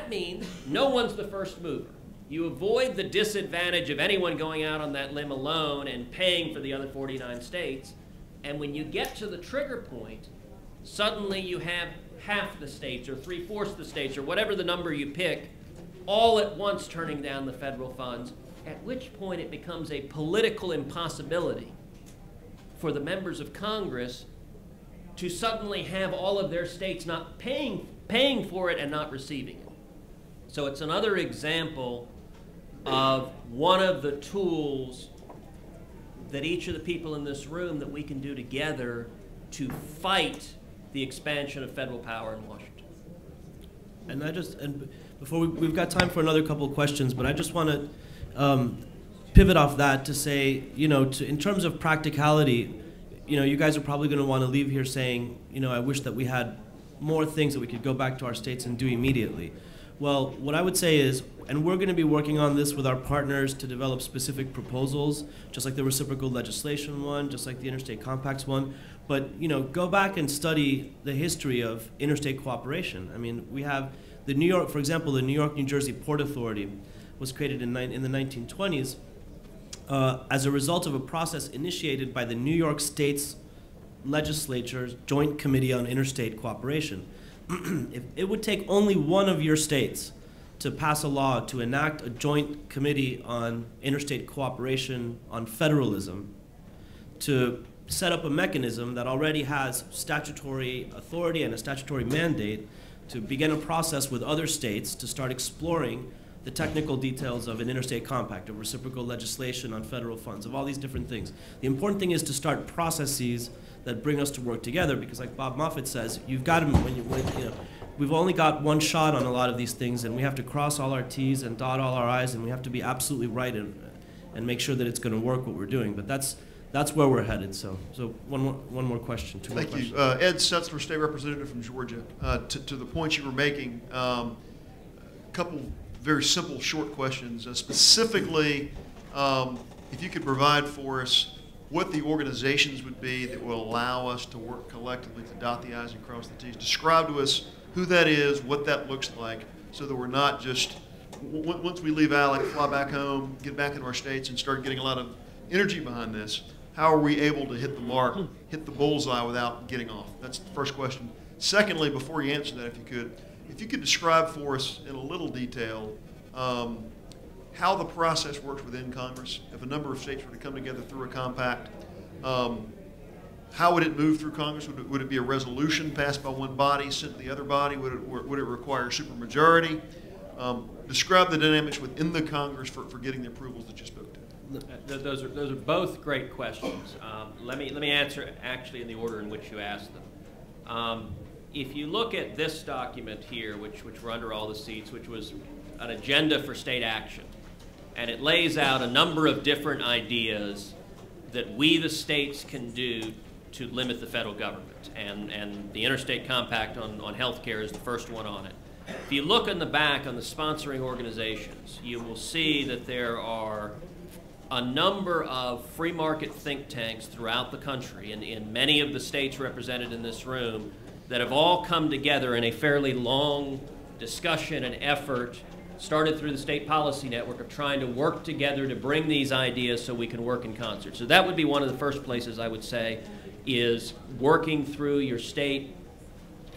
that means no one's the first mover. You avoid the disadvantage of anyone going out on that limb alone and paying for the other 49 states. And when you get to the trigger point, suddenly you have half the states or 3/4 of the states or whatever the number you pick all at once turning down the federal funds, at which point it becomes a political impossibility for the members of Congress to suddenly have all of their states not paying for it and not receiving it. So it's another example of one of the tools that each of the people in this room that we can do together to fight the expansion of federal power in Washington. And before we've got time for another couple of questions, but I just want to pivot off that to say, in terms of practicality, you guys are probably going to want to leave here saying, I wish that we had more things that we could go back to our states and do immediately. Well, what I would say is, and we're going to be working on this with our partners to develop specific proposals, just like the reciprocal legislation one, just like the interstate compacts one. But, go back and study the history of interstate cooperation. I mean, we have the New York, for example, the New York-New Jersey Port Authority was created in the 1920s as a result of a process initiated by the New York State's legislature's Joint Committee on Interstate Cooperation. If it would take only one of your states to pass a law to enact a joint committee on interstate cooperation on federalism, to set up a mechanism that already has statutory authority and a statutory mandate to begin a process with other states to start exploring the technical details of an interstate compact, of reciprocal legislation on federal funds, of all these different things. The important thing is to start processes that bring us to work together, because like Bob Moffett says, you've got to, we've only got one shot on a lot of these things, and we have to cross all our T's and dot all our I's, and we have to be absolutely right and make sure that it's going to work what we're doing. But that's where we're headed. So one more question. Thank you. Ed Setzler, State Representative from Georgia. To the point you were making, a couple very simple, short questions. Specifically, if you could provide for us what the organizations would be that will allow us to work collectively to dot the I's and cross the T's. Describe to us who that is, what that looks like, so that we're not just, once we leave ALEC, fly back home, get back into our states and start getting a lot of energy behind this. How are we able to hit the mark, hit the bullseye without getting off? That's the first question. Secondly, before you answer that, if you could describe for us in a little detail how the process works within Congress. If a number of states were to come together through a compact, how would it move through Congress? Would it be a resolution passed by one body, sent to the other body? Would it require a supermajority? Describe the dynamics within the Congress for getting the approvals that you spoke to. Those are both great questions. Let me answer actually in the order in which you asked them. If you look at this document here, which were under all the seats, which was an agenda for state action, and it lays out a number of different ideas that we, the states, can do to limit the federal government. And the Interstate Compact on health care is the first one on it. If you look in the back on the sponsoring organizations, you will see that there are a number of free market think tanks throughout the country, and in many of the states represented in this room, that have all come together in a fairly long discussion and effort, started through the State Policy Network, of trying to work together to bring these ideas so we can work in concert. So that would be one of the first places I would say, is working through your state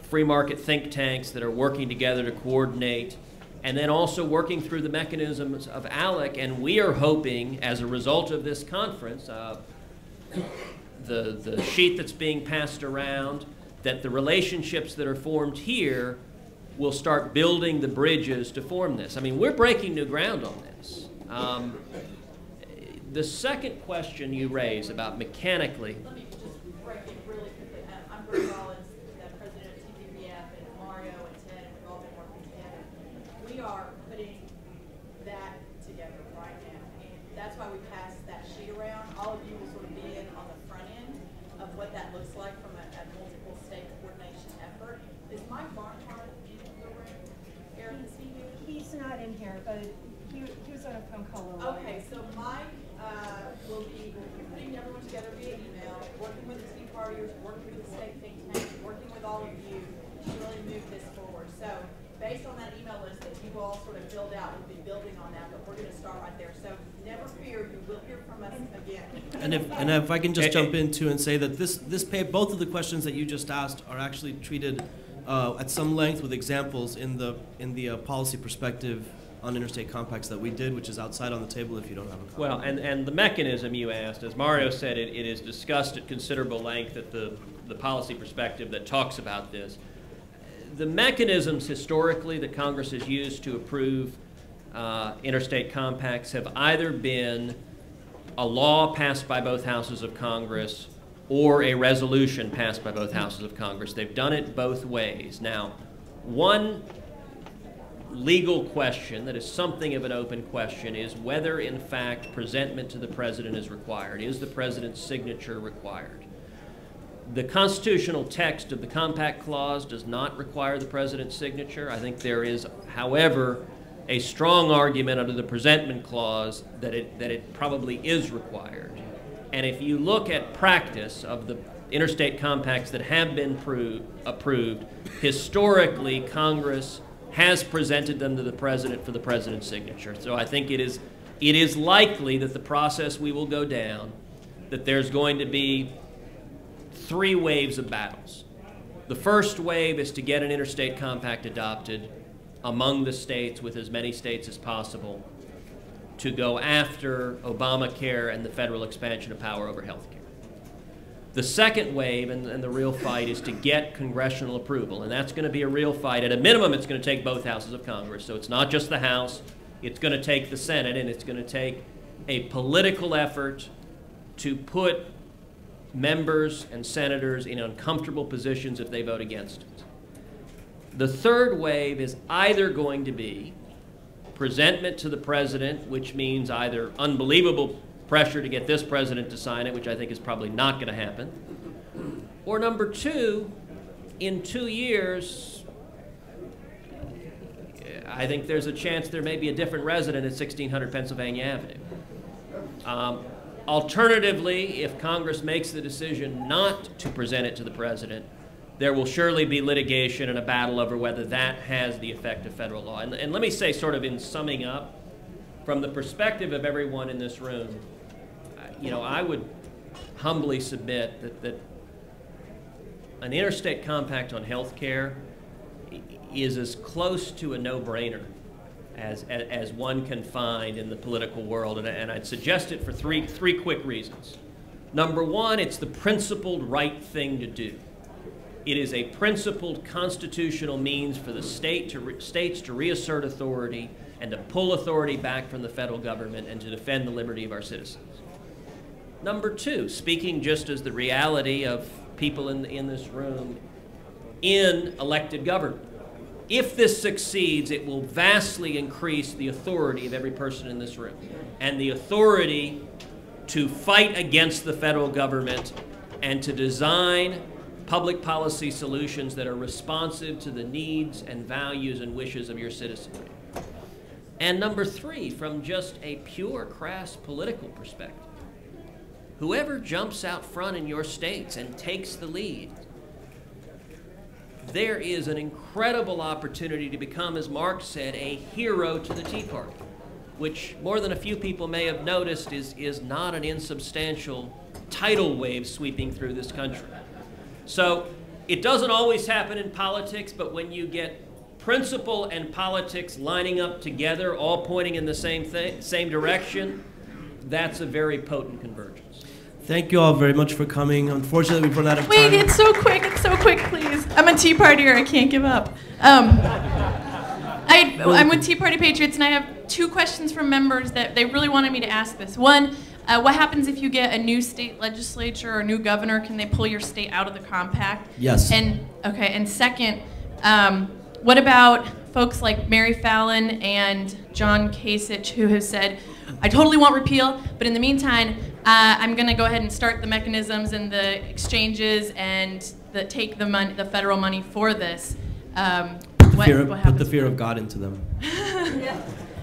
free market think tanks that are working together to coordinate, and then also working through the mechanisms of ALEC. And we are hoping, as a result of this conference, the sheet that's being passed around, that the relationships that are formed here will start building the bridges to form this. I mean, we're breaking new ground on this. The second question you raised about mechanically. Let me just break it really quickly. I'm Bruce Rollins, the president of TPPF, and Mario and Ted, and we've all been working together. We are putting that together right now, and that's why we passed that sheet around. All of you will sort of be in on the front end of what that looks like from a multiple state coordination effort. Is Mike Barnhart in the room? Eric, is he here? He's not in here, but he was on a phone call. Okay, so Mike will be putting everyone together via email, working with the Tea Partiers, working with the state think tanks, working with all of you to really move this forward. So based on that email list that you've all sort of filled out. We'll be building on that, but we're going to start right there. So never fear, you will hear from us again. And if I can just jump in too and say that both of the questions that you just asked are actually treated at some length with examples in the policy perspective on interstate compacts that we did, which is outside on the table if you don't have a copy. Well, and the mechanism you asked, as Mario said, it is discussed at considerable length at the policy perspective that talks about this. The mechanisms historically that Congress has used to approve interstate compacts have either been a law passed by both houses of Congress or a resolution passed by both houses of Congress. They've done it both ways. Now, one legal question that is something of an open question is whether, in fact, presentment to the president is required. Is the president's signature required? The constitutional text of the Compact Clause does not require the president's signature. I think there is, however, a strong argument under the Presentment Clause that it probably is required. And if you look at practice of the interstate compacts that have been approved, historically Congress has presented them to the president for the president's signature. So I think it is likely that the process we will go down, that there's going to be 3 waves of battles. The first wave is to get an interstate compact adopted among the states, with as many states as possible, to go after Obamacare and the federal expansion of power over health care. The second wave and the real fight is to get congressional approval, and that's going to be a real fight. At a minimum, it's going to take both houses of Congress, so it's not just the House. It's going to take the Senate, and it's going to take a political effort to put members and senators in uncomfortable positions if they vote against it. The third wave is either going to be presentment to the president, which means either unbelievable pressure to get this president to sign it, which I think is probably not going to happen, or number 2, in 2 years, I think there's a chance there may be a different resident at 1600 Pennsylvania Avenue. Alternatively, if Congress makes the decision not to present it to the president, there will surely be litigation and a battle over whether that has the effect of federal law. And let me say, sort of in summing up, from the perspective of everyone in this room, I would humbly submit that an interstate compact on health care is as close to a no-brainer as one can find in the political world, and I'd suggest it for three quick reasons. Number 1, it's the principled right thing to do. It is a principled constitutional means for the states to reassert authority and to pull authority back from the federal government and to defend the liberty of our citizens. Number 2, speaking just as the reality of people in this room in elected government. If this succeeds, it will vastly increase the authority of every person in this room and the authority to fight against the federal government and to design public policy solutions that are responsive to the needs and values and wishes of your citizenry. And number 3, from just a pure, crass political perspective, whoever jumps out front in your states and takes the lead, there is an incredible opportunity to become, as Mark said, a hero to the Tea Party, which more than a few people may have noticed is not an insubstantial tidal wave sweeping through this country. So it doesn't always happen in politics, but when you get principle and politics lining up together, all pointing in the same direction, that's a very potent convergence. Thank you all very much for coming. Unfortunately, we've run out of time. Wait, it's so quick, please. I'm a Tea Partier, I can't give up. I'm with Tea Party Patriots, and I have 2 questions from members that they really wanted me to ask this. One, what happens if you get a new state legislature or a new governor? Can they pull your state out of the compact? Yes. And second, what about folks like Mary Fallon and John Kasich, who have said, I totally want repeal, but in the meantime, I'm going to go ahead and start the mechanisms and the exchanges and take the federal money for this. Put the fear of God into them.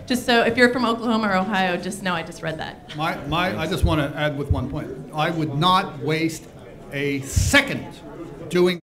Just so if you're from Oklahoma or Ohio, just know I just read that. I just want to add with one point. I would not waste a second doing